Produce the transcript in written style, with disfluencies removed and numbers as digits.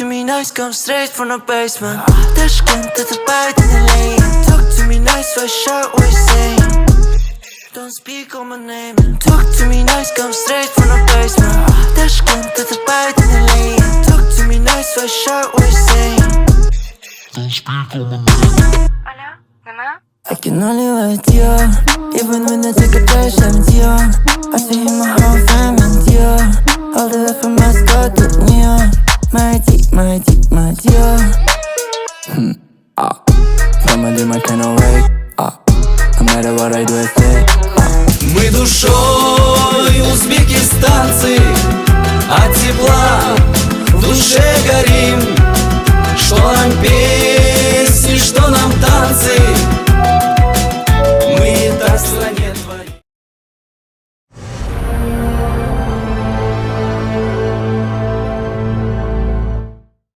to me nice, come straight from the basement. Tashkent, to the bite in the lane. Talk to me nice, fresh out, what you saying? Don't speak on my name. Talk to me nice, come straight from the basement. Tashkent, to the bite in the lane. Talk to me nice, fresh out, what you saying? Don't speak on my name. Alo, Nana? I can only wait, yeah. Even when I take a dash, yeah. I see my whole family, yeah. All the way from Moscow to New York. My dear. Somebody my kind of way. No matter what I do, I stay. Мы душой узбекистанцы, от тепла в душе горит.